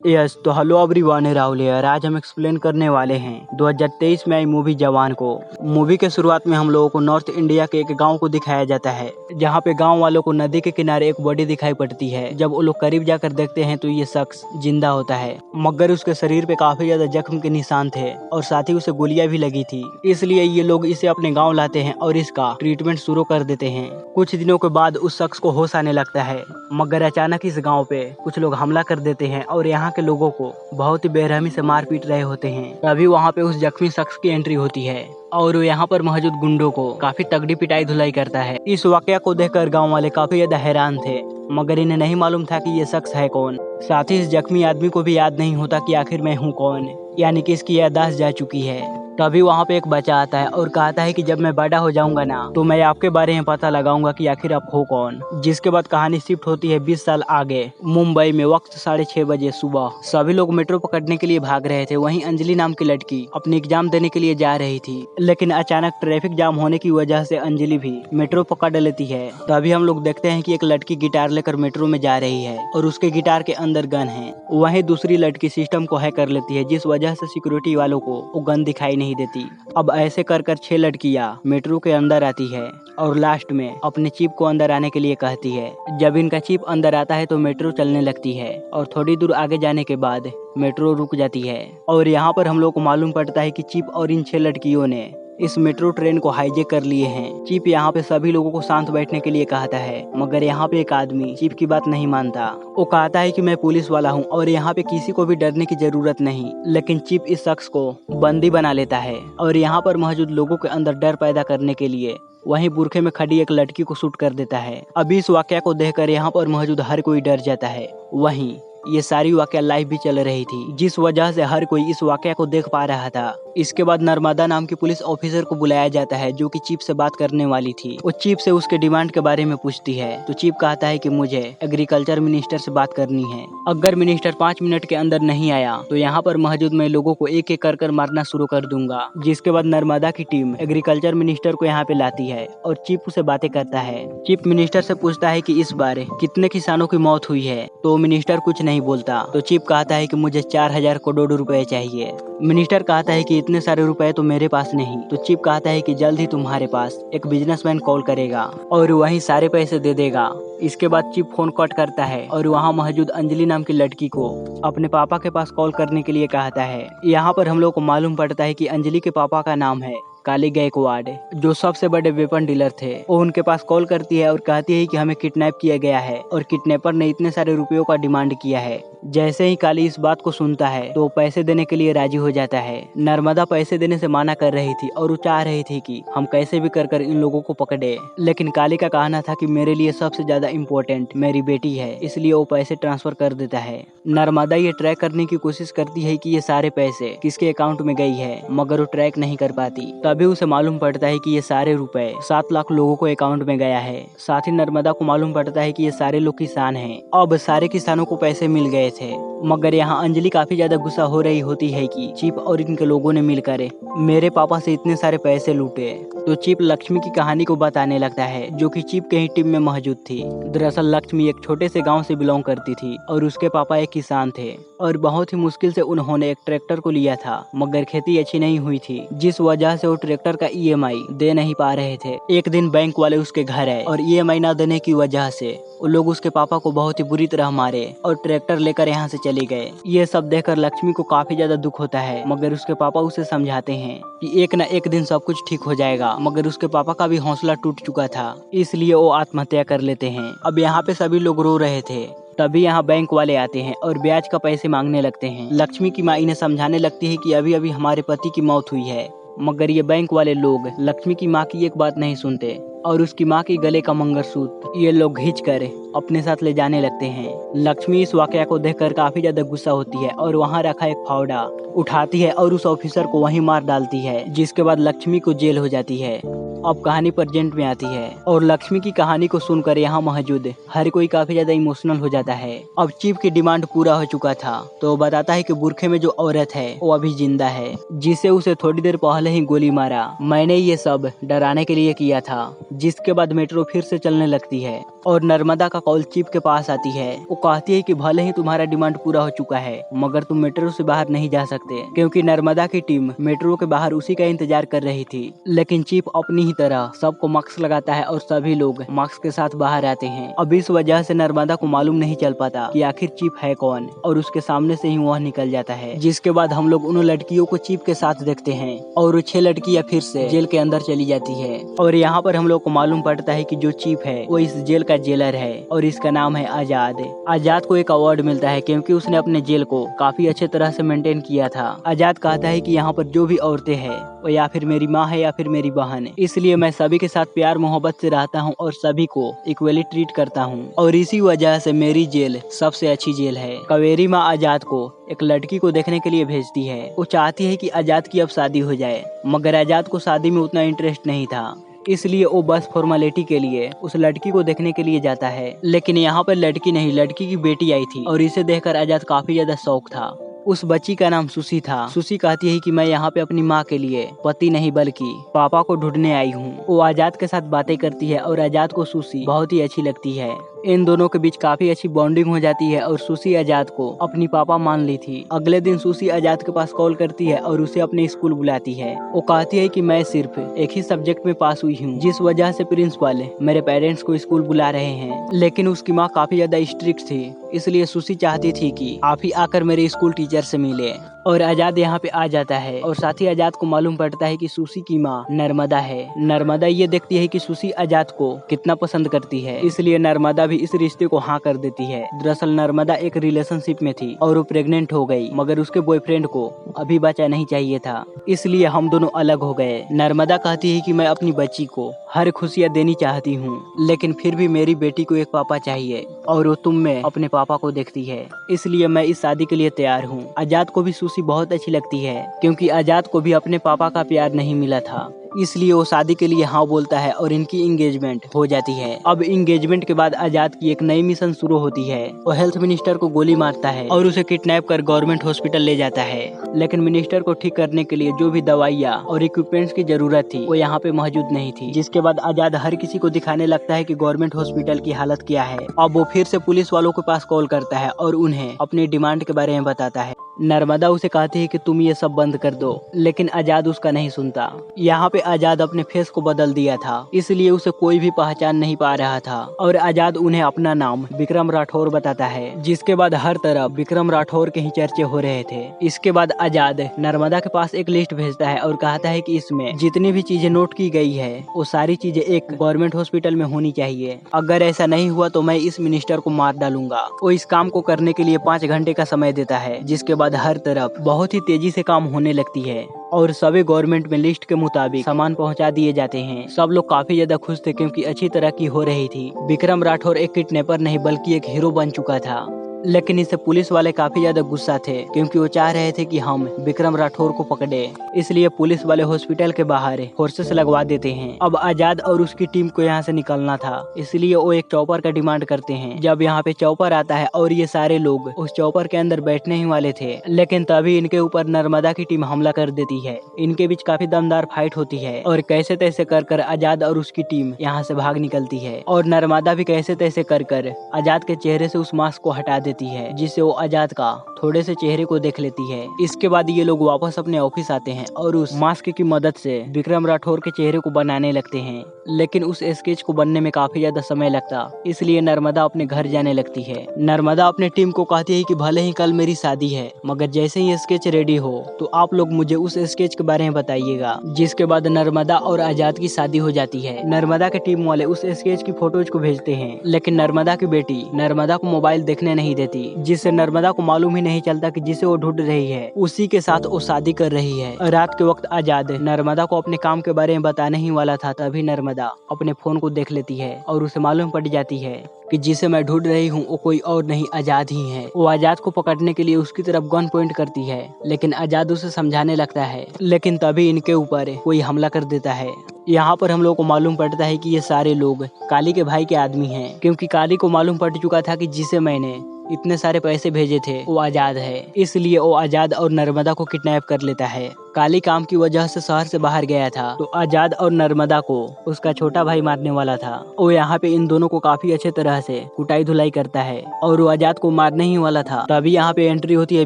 Yes तो hello everyone, Rahul है। आज हम एक्सप्लेन करने वाले हैं 2023 में आई मूवी जवान को। मूवी के शुरुआत में हम लोगों को नॉर्थ इंडिया के एक गांव को दिखाया जाता है, जहां पे गांव वालों को नदी के किनारे एक बॉडी दिखाई पड़ती है। जब वो लोग करीब जाकर देखते हैं तो ये शख्स जिंदा होता है, मगर उसके शरीर पे काफी ज्यादा जख्म के निशान थे और साथ ही उसे गोलियां भी लगी थी। इसलिए ये लोग इसे अपने गाँव लाते हैं और इसका ट्रीटमेंट शुरू कर देते हैं। कुछ दिनों के बाद उस शख्स को होश आने लगता है, मगर अचानक इस गाँव पे कुछ लोग हमला कर देते हैं और यहाँ के लोगों को बहुत ही बेरहमी से मार पीट रहे होते हैं। तभी वहाँ पे उस जख्मी शख्स की एंट्री होती है और वो यहाँ पर मौजूद गुंडों को काफी तगड़ी पिटाई धुलाई करता है। इस वाकया को देखकर गांव वाले काफी ज्यादा हैरान थे, मगर इन्हें नहीं मालूम था कि ये शख्स है कौन। साथ ही इस जख्मी आदमी को भी याद नहीं होता कि आखिर मैं हूँ कौन, यानी कि इसकी याददाश्त जा चुकी है। तभी वहाँ पे एक बच्चा आता है और कहता है कि जब मैं बड़ा हो जाऊंगा ना तो मैं आपके बारे में पता लगाऊंगा कि आखिर आप हो कौन। जिसके बाद कहानी शिफ्ट होती है 20 साल आगे। मुंबई में वक्त 6:30 बजे सुबह। सभी लोग मेट्रो पकड़ने के लिए भाग रहे थे। वहीं अंजलि नाम की लड़की अपनी एग्जाम देने के लिए जा रही थी, लेकिन अचानक ट्रैफिक जाम होने की वजह से अंजलि भी मेट्रो पकड़ लेती है। तभी हम लोग देखते हैं कि एक लड़की गिटार लेकर मेट्रो में जा रही है और उसके गिटार के अंदर गन है। वहीं दूसरी लड़की सिस्टम को हैक कर लेती है, जिस वजह से सिक्योरिटी वालों को वो गन दिखाई नहीं देती। अब ऐसे कर 6 लड़कियां मेट्रो के अंदर आती है और लास्ट में अपने चिप को अंदर आने के लिए कहती है। जब इनका चिप अंदर आता है तो मेट्रो चलने लगती है और थोड़ी दूर आगे जाने के बाद मेट्रो रुक जाती है। और यहाँ पर हम लोग को मालूम पड़ता है कि चिप और इन 6 लड़कियों ने इस मेट्रो ट्रेन को हाईजैक कर लिए हैं। चिप यहाँ पे सभी लोगों को शांत बैठने के लिए कहता है, मगर यहाँ पे एक आदमी चिप की बात नहीं मानता। वो कहता है कि मैं पुलिस वाला हूँ और यहाँ पे किसी को भी डरने की जरूरत नहीं। लेकिन चिप इस शख्स को बंदी बना लेता है और यहाँ पर मौजूद लोगों के अंदर डर पैदा करने के लिए वहीं बुरखे में खड़ी एक लड़की को शूट कर देता है। अभी इस वाकया को देखकर यहाँ पर मौजूद हर कोई डर जाता है। वहीं ये सारी वाकया लाइव भी चल रही थी, जिस वजह से हर कोई इस वाकया को देख पा रहा था। इसके बाद नर्मदा नाम की पुलिस ऑफिसर को बुलाया जाता है, जो कि चीफ से बात करने वाली थी। वो चीफ से उसके डिमांड के बारे में पूछती है तो चीफ कहता है कि मुझे एग्रीकल्चर मिनिस्टर से बात करनी है। अगर मिनिस्टर 5 मिनट के अंदर नहीं आया तो यहाँ पर मौजूद मैं लोगों को एक एक कर मारना शुरू कर दूंगा। जिसके बाद नर्मदा की टीम एग्रीकल्चर मिनिस्टर को यहाँ पे लाती है और चीफ उसे बातें करता है। चीफ मिनिस्टर से पूछता है कि इस बार कितने किसानों की मौत हुई है, तो मिनिस्टर कुछ नहीं बोलता। तो चीफ कहता है कि मुझे 4000 करोड़ रुपए चाहिए। मिनिस्टर कहता है कि इतने सारे रुपए तो मेरे पास नहीं। तो चीफ कहता है कि जल्द ही तुम्हारे पास एक बिजनेसमैन कॉल करेगा और वही सारे पैसे दे देगा। इसके बाद चीफ फोन कट करता है और वहाँ मौजूद अंजलि नाम की लड़की को अपने पापा के पास कॉल करने के लिए कहता है। यहाँ पर हम लोग को मालूम पड़ता है कि अंजलि के पापा का नाम है काली गायकवाड़, जो सबसे बड़े वेपन डीलर थे। वो उनके पास कॉल करती है और कहती है कि हमें किडनैप किया गया है और किडनैपर ने इतने सारे रुपयों का डिमांड किया है। जैसे ही काली इस बात को सुनता है तो पैसे देने के लिए राजी हो जाता है। नर्मदा पैसे देने से मना कर रही थी और वो चाह रही थी कि हम कैसे भी कर इन लोगों को पकड़े, लेकिन काली का कहना था कि मेरे लिए सबसे ज्यादा इम्पोर्टेंट मेरी बेटी है, इसलिए वो पैसे ट्रांसफर कर देता है। नर्मदा ये ट्रैक करने की कोशिश करती है कि ये सारे पैसे किसके अकाउंट में गई है, मगर वो ट्रैक नहीं कर पाती। तभी उसे मालूम पड़ता है कि ये सारे रुपए 7 लाख लोगों को अकाउंट में गया है। साथ ही नर्मदा को मालूम पड़ता है कि ये सारे लोग किसान हैं। अब सारे किसानों को पैसे मिल गए थे, मगर यहाँ अंजलि काफी ज्यादा गुस्सा हो रही होती है कि चीफ और इनके लोगों ने मिलकर मेरे पापा से इतने सारे पैसे लूटे। तो चीफ लक्ष्मी की कहानी को बताने लगता है, जो कि चीफ के ही टीम में मौजूद थी। दरअसल लक्ष्मी एक छोटे से गांव से बिलोंग करती थी और उसके पापा एक किसान थे और बहुत ही मुश्किल से उन्होंने एक ट्रैक्टर को लिया था, मगर खेती अच्छी नहीं हुई थी, जिस वजह से वो ट्रैक्टर का EMI दे नहीं पा रहे थे। एक दिन बैंक वाले उसके घर आए और EMI ना देने की वजह से वो लोग उसके पापा को बहुत ही बुरी तरह मारे और ट्रैक्टर लेकर यहाँ से चले गए। ये सब देखकर लक्ष्मी को काफी ज्यादा दुख होता है, मगर उसके पापा उसे समझाते हैं कि एक न एक दिन सब कुछ ठीक हो जाएगा। मगर उसके पापा का भी हौसला टूट चुका था, इसलिए वो आत्महत्या कर लेते हैं। अब यहाँ पे सभी लोग रो रहे थे। तभी यहाँ बैंक वाले आते हैं और ब्याज का पैसे मांगने लगते हैं। लक्ष्मी की माँ इन्हें समझाने लगती है कि अभी अभी हमारे पति की मौत हुई है, मगर ये बैंक वाले लोग लक्ष्मी की माँ की एक बात नहीं सुनते और उसकी माँ के गले का मंगलसूत्र ये लोग खींच कर अपने साथ ले जाने लगते हैं। लक्ष्मी इस वाकया को देखकर काफी ज्यादा गुस्सा होती है और वहाँ रखा एक फावड़ा उठाती है और उस ऑफिसर को वहीं मार डालती है, जिसके बाद लक्ष्मी को जेल हो जाती है। अब कहानी प्रेजेंट में आती है और लक्ष्मी की कहानी को सुनकर यहाँ मौजूद हर कोई काफी ज्यादा इमोशनल हो जाता है। अब चीफ की डिमांड पूरा हो चुका था तो बताता है कि बुरखे में जो औरत है वो अभी जिंदा है, जिसे उसे थोड़ी देर पहले ही गोली मारा। मैंने ये सब डराने के लिए किया था। जिसके बाद मेट्रो फिर से चलने लगती है और नर्मदा का कॉल चीफ के पास आती है। वो कहती है कि भले ही तुम्हारा डिमांड पूरा हो चुका है मगर तुम मेट्रो से बाहर नहीं जा सकते, क्योंकि नर्मदा की टीम मेट्रो के बाहर उसी का इंतजार कर रही थी। लेकिन चीफ अपनी ही तरह सबको मास्क लगाता है और सभी लोग मास्क के साथ बाहर आते हैं। अब इस वजह से नर्मदा को मालूम नहीं चल पाता कि आखिर चीफ है कौन, और उसके सामने से ही वह निकल जाता है। जिसके बाद हम लोग उन लड़कियों को चीफ के साथ देखते हैं और वो 6 लड़कियां फिर से जेल के अंदर चली जाती है। और यहाँ पर हम लोग को मालूम पड़ता है कि जो चीफ है वो इस जेल का जेलर है और इसका नाम है आजाद। आजाद को एक अवार्ड मिलता है क्योंकि उसने अपने जेल को काफी अच्छे तरह से मेंटेन किया था। आजाद कहता है कि यहाँ पर जो भी औरतें हैं वो या फिर मेरी माँ है या फिर मेरी बहन है, इसलिए मैं सभी के साथ प्यार मोहब्बत से रहता हूँ और सभी को इक्वली ट्रीट करता हूँ, और इसी वजह से मेरी जेल सबसे अच्छी जेल है। कावेरी माँ आजाद को एक लड़की को देखने के लिए भेजती है। वो चाहती है कि आजाद की अब शादी हो जाए, मगर आजाद को शादी में उतना इंटरेस्ट नहीं था, इसलिए वो बस फॉर्मेलिटी के लिए उस लड़की को देखने के लिए जाता है। लेकिन यहाँ पर लड़की नहीं, लड़की की बेटी आई थी और इसे देखकर आजाद काफी ज्यादा शौक था। उस बच्ची का नाम सुशी था। सुशी कहती है कि मैं यहाँ पे अपनी माँ के लिए पति नहीं बल्कि पापा को ढूंढने आई हूँ। वो आजाद के साथ बातें करती है और आजाद को सुशी बहुत ही अच्छी लगती है। इन दोनों के बीच काफी अच्छी बॉन्डिंग हो जाती है और सुशी आजाद को अपनी पापा मान ली थी। अगले दिन सुशी आजाद के पास कॉल करती है और उसे अपने स्कूल बुलाती है। वो कहती है कि मैं सिर्फ एक ही सब्जेक्ट में पास हुई हूँ, जिस वजह से प्रिंसिपल मेरे पेरेंट्स को स्कूल बुला रहे हैं। लेकिन उसकी माँ काफी ज्यादा स्ट्रिक्ट थी, इसलिए सुशी चाहती थी कि आप ही आकर मेरे स्कूल टीचर से मिले। और आजाद यहाँ पे आ जाता है और साथ ही आजाद को मालूम पड़ता है कि सुशी की माँ नर्मदा है। नर्मदा ये देखती है कि सुशी आजाद को कितना पसंद करती है, इसलिए नर्मदा भी इस रिश्ते को हाँ कर देती है। दरअसल नर्मदा एक रिलेशनशिप में थी और वो प्रेग्नेंट हो गई, मगर उसके बॉयफ्रेंड को अभी बच्चा नहीं चाहिए था, इसलिए हम दोनों अलग हो गए। नर्मदा कहती है कि मैं अपनी बच्ची को हर खुशियाँ देनी चाहती हूँ, लेकिन फिर भी मेरी बेटी को एक पापा चाहिए और वो तुम में अपने पापा को देखती है, इसलिए मैं इस शादी के लिए तैयार हूँ। आजाद को भी सुशी बहुत अच्छी लगती है क्योंकि आजाद को भी अपने पापा का प्यार नहीं मिला था, इसलिए वो शादी के लिए हाँ बोलता है और इनकी एंगेजमेंट हो जाती है। अब एंगेजमेंट के बाद आजाद की एक नई मिशन शुरू होती है। वो हेल्थ मिनिस्टर को गोली मारता है और उसे किडनैप कर गवर्नमेंट हॉस्पिटल ले जाता है। लेकिन मिनिस्टर को ठीक करने के लिए जो भी दवाइयाँ और इक्विपमेंट्स की जरूरत थी वो यहाँ पे मौजूद नहीं थी। जिसके बाद आजाद हर किसी को दिखाने लगता है कि गवर्नमेंट हॉस्पिटल की हालत क्या है। अब वो फिर से पुलिस वालों के पास कॉल करता है और उन्हें अपनी डिमांड के बारे में बताता है। नर्मदा उसे कहती है कि तुम ये सब बंद कर दो, लेकिन आजाद उसका नहीं सुनता। यहाँ पे आजाद अपने फेस को बदल दिया था, इसलिए उसे कोई भी पहचान नहीं पा रहा था और आजाद उन्हें अपना नाम विक्रम राठौर बताता है। जिसके बाद हर तरफ विक्रम राठौर के ही चर्चे हो रहे थे। इसके बाद आजाद नर्मदा के पास एक लिस्ट भेजता है और कहता है कि इसमें जितनी भी चीजें नोट की गई है वो सारी चीजें एक गवर्नमेंट हॉस्पिटल में होनी चाहिए। अगर ऐसा नहीं हुआ तो मैं इस मिनिस्टर को मार डालूंगा। वो इस काम को करने के लिए 5 घंटे का समय देता है। जिसके बाद हर तरफ बहुत ही तेजी से काम होने लगती है और सभी गवर्नमेंट में लिस्ट के मुताबिक सामान पहुंचा दिए जाते हैं। सब लोग काफी ज्यादा खुश थे क्योंकि अच्छी तरह की हो रही थी। विक्रम राठौर एक किडनैपर नहीं बल्कि एक हीरो बन चुका था। लेकिन इससे पुलिस वाले काफी ज्यादा गुस्सा थे क्योंकि वो चाह रहे थे कि हम विक्रम राठौर को पकड़े, इसलिए पुलिस वाले हॉस्पिटल के बाहर फोर्सेस लगवा देते हैं। अब आजाद और उसकी टीम को यहाँ से निकलना था, इसलिए वो एक चॉपर का डिमांड करते हैं। जब यहाँ पे चॉपर आता है और ये सारे लोग उस चॉपर के अंदर बैठने ही वाले थे, लेकिन तभी इनके ऊपर नर्मदा की टीम हमला कर देती है। इनके बीच काफी दमदार फाइट होती है और कैसे तैसे कर आजाद और उसकी टीम यहाँ से भाग निकलती है और नर्मदा भी कैसे तैसे कर आजाद के चेहरे से उस मास्क को हटा देती है, जिससे वो आजाद का थोड़े से चेहरे को देख लेती है। इसके बाद ये लोग वापस अपने ऑफिस आते हैं और उस मास्क की मदद से विक्रम राठौर के चेहरे को बनाने लगते हैं। लेकिन उस स्केच को बनने में काफी ज्यादा समय लगता, इसलिए नर्मदा अपने घर जाने लगती है। नर्मदा अपने टीम को कहती है कि भले ही कल मेरी शादी है, मगर जैसे ही स्केच रेडी हो तो आप लोग मुझे उस स्केच के बारे में बताइएगा। जिसके बाद नर्मदा और आजाद की शादी हो जाती है। नर्मदा के टीम वाले उस स्केच की फोटोज को भेजते हैं, लेकिन नर्मदा की बेटी नर्मदा को मोबाइल देखने नहीं देती, जिससे नर्मदा को मालूम ही नहीं चलता कि जिसे वो ढूंढ रही है उसी के साथ वो शादी कर रही है। रात के वक्त आजाद नर्मदा को अपने काम के बारे में बताने ही वाला था, तभी नर्मदा अपने फोन को देख लेती है और उसे मालूम पड़ जाती है कि जिसे मैं ढूंढ रही हूँ वो कोई और नहीं आजाद ही है। वो आजाद को पकड़ने के लिए उसकी तरफ गन पॉइंट करती है, लेकिन आजाद उसे समझाने लगता है। लेकिन तभी इनके ऊपर कोई हमला कर देता है। यहाँ पर हम लोग को मालूम पड़ता है कि ये सारे लोग काली के भाई के आदमी हैं, क्योंकि काली को मालूम पड़ चुका था कि जिसे मैंने इतने सारे पैसे भेजे थे, वो आजाद है। इसलिए वो आजाद और नर्मदा को किडनैप कर लेता है। काली काम की वजह से शहर से बाहर गया था, तो आजाद और नर्मदा को उसका छोटा भाई मारने वाला था। वो यहाँ पे इन दोनों को काफी अच्छे तरह से कुटाई धुलाई करता है और वो आजाद को मारने ही वाला था। तभी यहाँ पे एंट्री होती है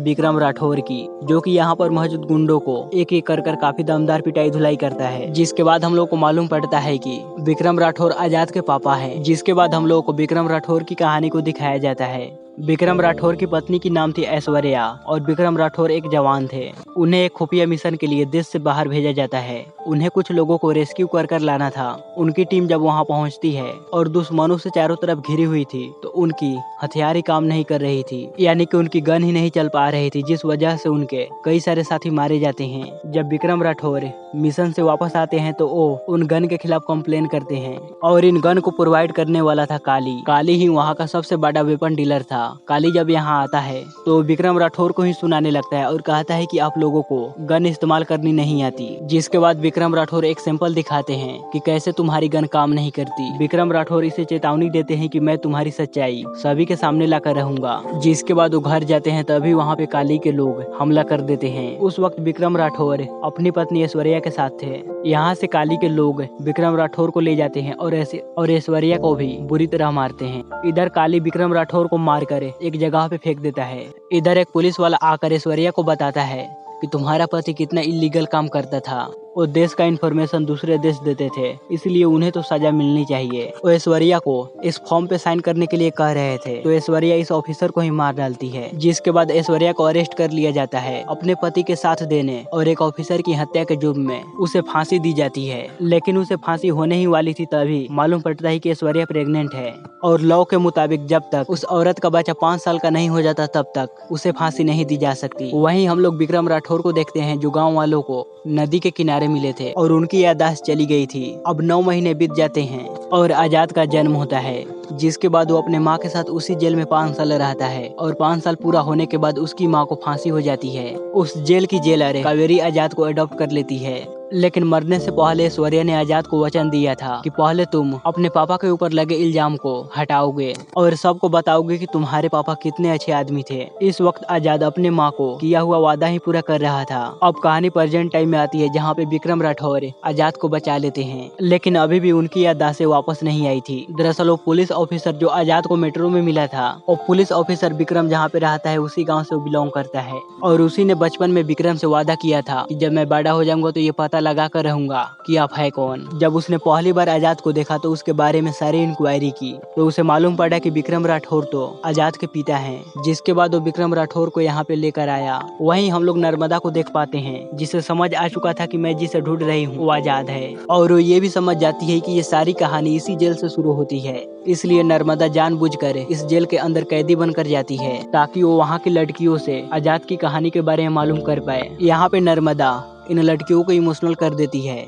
विक्रम राठौर की, जो कि यहाँ पर मौजूद गुंडों को एक एक कर काफी दमदार पिटाई धुलाई करता है। जिसके बाद हम लोग को मालूम पड़ता है कि विक्रम राठौर आजाद के पापा है। जिसके बाद हम लोग को विक्रम राठौर की कहानी को दिखाया जाता है। विक्रम राठौर की पत्नी की नाम थी ऐश्वर्या और विक्रम राठौर एक जवान थे। उन्हें एक खुफिया मिशन के लिए देश से बाहर भेजा जाता है। उन्हें कुछ लोगों को रेस्क्यू कर लाना था। उनकी टीम जब वहां पहुंचती है और दुश्मनों से चारों तरफ घिरी हुई थी, तो उनकी हथियार ही काम नहीं कर रही थी, यानी कि उनकी गन ही नहीं चल पा रही थी, जिस वजह से उनके कई सारे साथी मारे जाते हैं। जब विक्रम राठौर मिशन से वापस आते हैं तो वो उन गन के खिलाफ कंप्लेन करते हैं और इन गन को प्रोवाइड करने वाला था काली। काली ही वहाँ का सबसे बड़ा वेपन डीलर था। काली जब यहाँ आता है तो विक्रम राठौर को ही सुनाने लगता है और कहता है कि आप लोगों को गन इस्तेमाल करनी नहीं आती। जिसके बाद विक्रम राठौर एक सैंपल दिखाते हैं कि कैसे तुम्हारी गन काम नहीं करती। विक्रम राठौर इसे चेतावनी देते हैं कि मैं तुम्हारी सच्चाई सभी के सामने लाकर रहूंगा। जिसके बाद वो घर जाते हैं, तभी वहाँ पे काली के लोग हमला कर देते हैं। उस वक्त विक्रम राठौर अपनी पत्नी ऐश्वर्या के साथ थे। यहाँ से काली के लोग विक्रम राठौर को ले जाते हैं और ऐश्वर्या को भी बुरी तरह मारते हैं। इधर काली विक्रम राठौर को मारकर एक जगह पे फेंक देता है। इधर एक पुलिस वाला आकर ऐश्वर्या को बताता है कि तुम्हारा पति कितना इलीगल काम करता था। वो देश का इंफॉर्मेशन दूसरे देश देते थे, इसलिए उन्हें तो सजा मिलनी चाहिए। वो ऐश्वर्या को इस फॉर्म पे साइन करने के लिए कह रहे थे, तो ऐश्वर्या इस ऑफिसर को ही मार डालती है। जिसके बाद ऐश्वर्या को अरेस्ट कर लिया जाता है अपने पति के साथ देने और एक ऑफिसर की हत्या के जुर्म में उसे फांसी दी जाती है। लेकिन उसे फांसी होने ही वाली थी, तभी मालूम पड़ता है कि ऐश्वर्या प्रेग्नेंट है और लॉ के मुताबिक जब तक उस औरत का बच्चा 5 साल का नहीं हो जाता तब तक उसे फांसी नहीं दी जा सकती। वहीं हम लोग विक्रम राठौर को देखते हैं, जो गाँव वालों को नदी के किनारे मिले थे और उनकी याददाश्त चली गई थी। अब 9 महीने बीत जाते हैं और आजाद का जन्म होता है। जिसके बाद वो अपने माँ के साथ उसी जेल में 5 साल रहता है और 5 साल पूरा होने के बाद उसकी माँ को फांसी हो जाती है। उस जेल की जेलर कावेरी आजाद को अडॉप्ट कर लेती है। लेकिन मरने से पहले ऐश्वर्या ने आजाद को वचन दिया था कि पहले तुम अपने पापा के ऊपर लगे इल्जाम को हटाओगे और सबको बताओगे कि तुम्हारे पापा कितने अच्छे आदमी थे। इस वक्त आजाद अपने माँ को किया हुआ वादा ही पूरा कर रहा था। अब कहानी प्रेजेंट टाइम में आती है, जहाँ पे विक्रम राठौर आजाद को बचा लेते हैं, लेकिन अभी भी उनकी याददाश्तें वापस नहीं आई थी। दरअसल वो पुलिस ऑफिसर जो आजाद को मेट्रो में मिला था, और पुलिस ऑफिसर विक्रम जहाँ पे रहता है उसी गाँव से बिलोंग करता है और उसी ने बचपन में विक्रम से वादा किया था कि जब मैं बड़ा हो जाऊंगा तो ये पता लगा कर रहूंगा कि आप है कौन। जब उसने पहली बार आजाद को देखा तो उसके बारे में सारी इंक्वायरी की, तो उसे मालूम पड़ा कि विक्रम राठौर तो आजाद के पिता हैं। जिसके बाद वो विक्रम राठौर को यहाँ पे लेकर आया। वहीं हम लोग नर्मदा को देख पाते हैं, जिसे समझ आ चुका था कि मैं जिसे ढूंढ रही हूँ वो आजाद है, और वो ये भी समझ जाती है कि ये सारी कहानी इसी जेल से शुरू होती है। इसलिए नर्मदा जानबूझकर इस जेल के अंदर कैदी बनकर जाती है, ताकि वो वहाँ की लड़कियों से आजाद की कहानी के बारे में मालूम कर पाए। यहाँ पे नर्मदा इन लड़कियों को इमोशनल कर देती है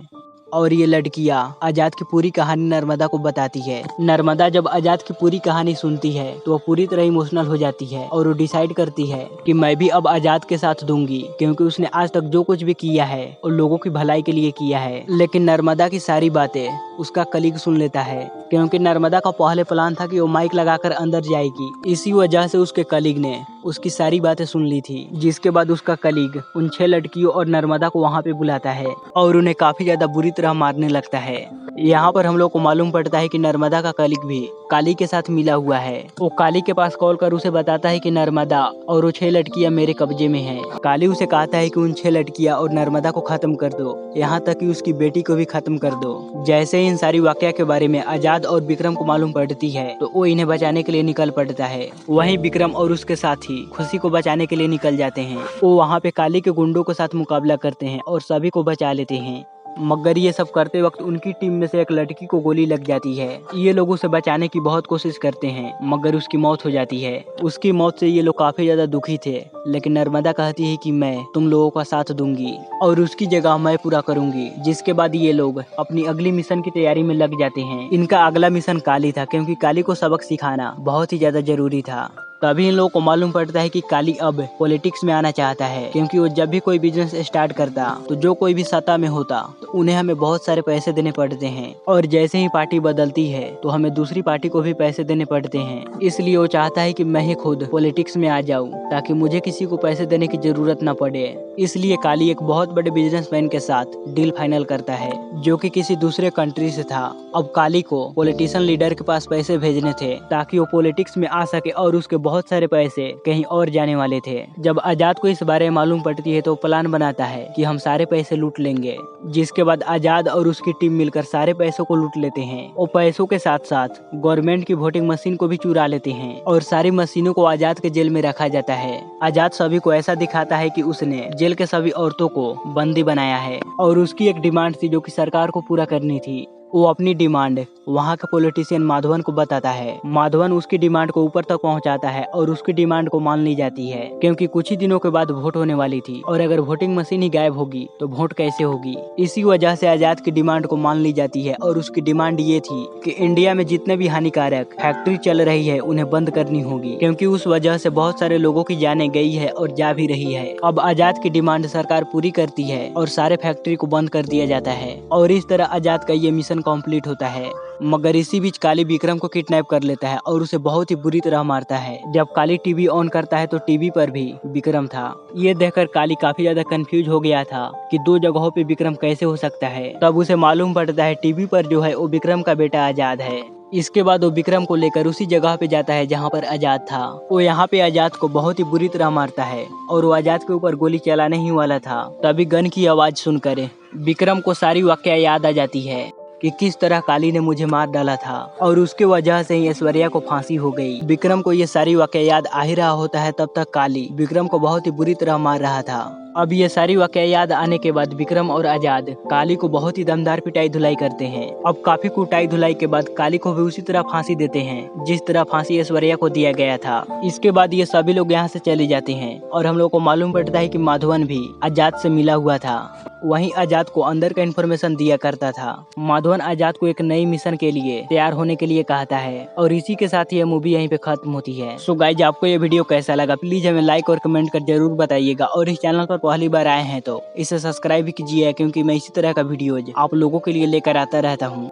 और ये लड़कियां आजाद की पूरी कहानी नर्मदा को बताती है। नर्मदा जब आजाद की पूरी कहानी सुनती है तो वो पूरी तरह इमोशनल हो जाती है और वो डिसाइड करती है कि मैं भी अब आजाद के साथ दूंगी, क्योंकि उसने आज तक जो कुछ भी किया है और लोगों की भलाई के लिए किया है। लेकिन नर्मदा की सारी बातें उसका कलीग सुन लेता है, क्योंकि नर्मदा का पहले प्लान था कि वो माइक लगाकर अंदर जाएगी। इसी वजह से उसके कलीग ने उसकी सारी बातें सुन ली थी। जिसके बाद उसका कलीग उन 6 लड़कियों और नर्मदा को वहाँ पे बुलाता है और उन्हें काफी ज्यादा बुरी तरह मारने लगता है। यहाँ पर हम लोग को मालूम पड़ता है कि नर्मदा का कलीग भी काली के साथ मिला हुआ है। वो काली के पास कॉल कर उसे बताता है कि नर्मदा और वो 6 लड़कियां मेरे कब्जे में हैं। काली उसे कहता है कि उन 6 लड़कियां और नर्मदा को खत्म कर दो, यहाँ तक कि उसकी बेटी को भी खत्म कर दो। जैसे ही इन सारी वाकया के बारे में आजाद और विक्रम को मालूम पड़ती है तो वो इन्हें बचाने के लिए निकल पड़ता है। वहीं विक्रम और उसके साथी खुशी को बचाने के लिए निकल जाते हैं। वो वहाँ पे काली के गुंडों के साथ मुकाबला करते हैं और सभी को बचा लेते हैं। मगर ये सब करते वक्त उनकी टीम में से एक लड़की को गोली लग जाती है। ये लोग उसे बचाने की बहुत कोशिश करते हैं, मगर उसकी मौत हो जाती है। उसकी मौत से ये लोग काफी ज्यादा दुखी थे, लेकिन नर्मदा कहती है कि मैं तुम लोगों का साथ दूंगी और उसकी जगह मैं पूरा करूंगी। जिसके बाद ये लोग अपनी अगली मिशन की तैयारी में लग जाते हैं। इनका अगला मिशन काली था, क्योंकि काली को सबक सिखाना बहुत ही ज्यादा जरूरी था। तभी इन लोगों को मालूम पड़ता है कि काली अब पॉलिटिक्स में आना चाहता है, क्योंकि वो जब भी कोई बिजनेस स्टार्ट करता तो जो कोई भी सत्ता में होता तो उन्हें हमें बहुत सारे पैसे देने पड़ते हैं, और जैसे ही पार्टी बदलती है तो हमें दूसरी पार्टी को भी पैसे देने पड़ते हैं। इसलिए वो चाहता है कि मैं ही खुद पॉलिटिक्स में आ जाऊं ताकि मुझे किसी को पैसे देने की जरूरत न पड़े। इसलिए काली एक बहुत बड़े बिजनेसमैन के साथ डील फाइनल करता है जो कि किसी दूसरे कंट्री से था। अब काली को पॉलिटिशियन लीडर के पास पैसे भेजने थे ताकि वो पॉलिटिक्स में आ सके, और उसके बहुत सारे पैसे कहीं और जाने वाले थे। जब आजाद को इस बारे में मालूम पड़ती है तो प्लान बनाता है कि हम सारे पैसे लूट लेंगे, जिसके बाद आजाद और उसकी टीम मिलकर सारे पैसों को लूट लेते हैं। वो पैसों के साथ साथ गवर्नमेंट की वोटिंग मशीन को भी चुरा लेते हैं और सारी मशीनों को आजाद के जेल में रखा जाता है। आजाद सभी को ऐसा दिखाता है कि उसने जेल के सभी औरतों को बंदी बनाया है, और उसकी एक डिमांड थी जो कि सरकार को पूरा करनी थी। वो अपनी डिमांड वहाँ के पॉलिटिशियन माधवन को बताता है। माधवन उसकी डिमांड को ऊपर तक पहुँचाता है और उसकी डिमांड को मान ली जाती है, क्योंकि कुछ ही दिनों के बाद वोट होने वाली थी, और अगर वोटिंग मशीन ही गायब होगी तो वोट कैसे होगी। इसी वजह से आजाद की डिमांड को मान ली जाती है, और उसकी डिमांड ये थी कि इंडिया में जितने भी हानिकारक फैक्ट्री चल रही है उन्हें बंद करनी होगी, क्योंकि उस वजह से बहुत सारे लोगों की जाने गई है और जा भी रही है। अब आजाद की डिमांड सरकार पूरी करती है और सारे फैक्ट्री को बंद कर दिया जाता है, और इस तरह आजाद का ये मिशन कंप्लीट होता है। मगर इसी बीच काली विक्रम को किडनैप कर लेता है और उसे बहुत ही बुरी तरह मारता है। जब काली टीवी ऑन करता है तो टीवी पर भी विक्रम था। ये देखकर काली काफी ज्यादा कंफ्यूज हो गया था कि दो जगहों पे विक्रम कैसे हो सकता है। तब उसे मालूम पड़ता है टीवी पर जो है वो विक्रम का बेटा आजाद है। इसके बाद वो विक्रम को लेकर उसी जगह पे जाता है जहाँ पर आजाद था। वो यहाँ पे आजाद को बहुत ही बुरी तरह मारता है, और वो आजाद के ऊपर गोली चलाने ही वाला था। तभी गन की आवाज सुनकर विक्रम को सारी वाकया याद आ जाती है कि किस तरह काली ने मुझे मार डाला था, और उसके वजह से ही ऐश्वर्या को फांसी हो गई। विक्रम को ये सारी वाकया याद आ ही रहा होता है, तब तक काली विक्रम को बहुत ही बुरी तरह मार रहा था। अब ये सारी वाकया याद आने के बाद विक्रम और आजाद काली को बहुत ही दमदार पिटाई धुलाई करते हैं। अब काफी कुटाई धुलाई के बाद काली को भी उसी तरह फांसी देते हैं जिस तरह फांसी ऐश्वर्या को दिया गया था। इसके बाद ये सभी लोग यहाँ से चले जाते हैं, और हम लोग को मालूम पड़ता है कि माधवन भी आजाद से मिला हुआ था। वहीं आजाद को अंदर का इन्फॉर्मेशन दिया करता था। माधवन आजाद को एक नई मिशन के लिए तैयार होने के लिए कहता है, और इसी के साथ ये मूवी यहीं पे खत्म होती है। सो गाइज, आपको ये वीडियो कैसा लगा प्लीज हमें लाइक और कमेंट कर जरूर बताइएगा, और इस चैनल पर पहली बार आए हैं तो इसे सब्सक्राइब भी कीजिए, क्योंकि मैं इसी तरह का वीडियोज आप लोगों के लिए लेकर आता रहता हूँ।